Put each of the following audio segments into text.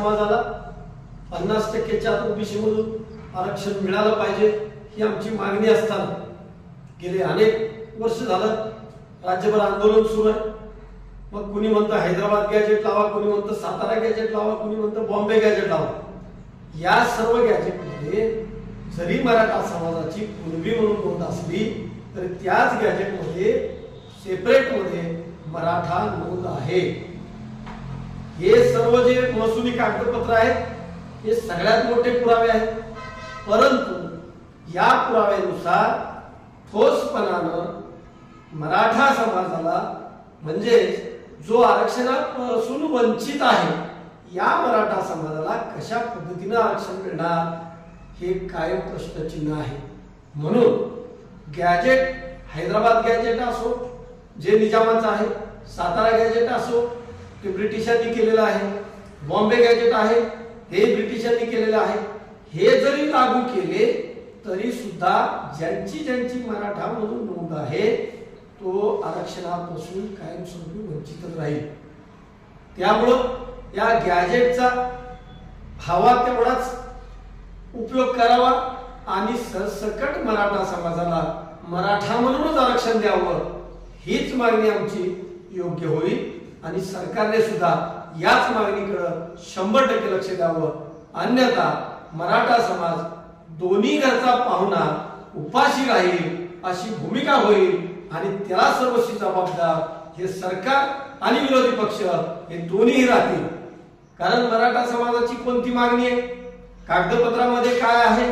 समाजाला 50%च्या ओबीसी मधून आरक्षण मिळालं पाहिजे ही आमची मागणी असताना गेले अनेक वर्ष झालं राज्यभर आंदोलन सुरू आहे। मग कुणी म्हणतं हैदराबाद गॅजेट लावा, कुणी म्हणतं सातारा गॅजेट लावा, कुणी म्हणतं बॉम्बे गॅजेट लावा। या सर्व गॅजेटमध्ये जरी मराठा समाजाची कुणबी म्हणून नोंद असली तर त्याच गॅजेटमध्ये सेपरेट मध्ये मराठा नोंद आहे। हे सर्व जे महसुली कागदपत्र आहेत हे सगळ्यात मोठे पुरावे आहेत, परंतु या पुराव्यानुसार ठोसपणानं मराठा समाजाला म्हणजे जो आरक्षणापासून वंचित आहे या मराठा समाजाला कशा पद्धतीने आरक्षण मिळणार हे कायम प्रश्नचिन्ह आहे। म्हणून गॅजेट हैदराबाद गॅजेट असो जे निजामाचं आहे, सातारा गॅजेट असो ते ब्रिटिशांनी केलेलं आहे, बॉम्बे गॅजेट आहे हे ब्रिटिशांनी केलेलं आहे, हे जरी लागू केले तरी सुद्धा ज्यांची ज्यांची मराठा म्हणून नोंद आहे तो आरक्षणापासून कायमस्वरूपी वंचित राहील। त्यामुळं या गॅजेटचा हवा तेवढाच उपयोग करावा आणि सरसकट मराठा समाजाला मराठा म्हणूनच आरक्षण द्यावं हीच मागणी आमची योग्य होईल आणि सरकारने सुद्धा याच मागणीकडे 100% लक्ष द्यावं, अन्यथा मराठा समाज दोन्ही घरचा पाहुणा उपाशी राहील अशी भूमिका होईल आणि त्याला सर्वस्वी जबाबदार हे सरकार आणि विरोधी पक्ष हे दोन्हीही राहतील। कारण मराठा समाजाची कोणती मागणी आहे, कागदपत्रामध्ये काय आहे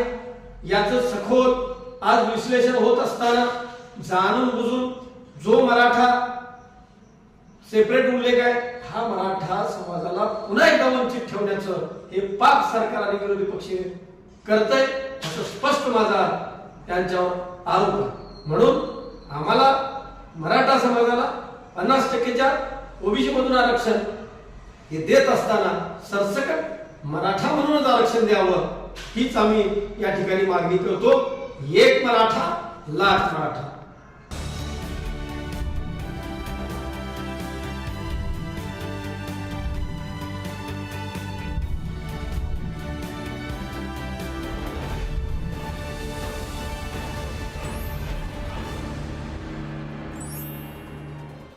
याचं सखोल आज विश्लेषण होत असताना जाणून बुजून जो मराठा सेपरेट उल्लेख आहे हा मराठा समाजाला पुन्हा एकदा वंचित ठेवण्याचं हे पाक सरकार आणि विरोधी पक्ष करतंय असं स्पष्ट माझा त्यांच्यावर आरोप आहे। म्हणून आम्हाला मराठा समाजाला 50%च्या ओबीसी मधून आरक्षण हे देत असताना सरसकट मराठा म्हणूनच आरक्षण द्यावं हीच आम्ही या ठिकाणी मागणी करतो। एक मराठा लाख मराठा।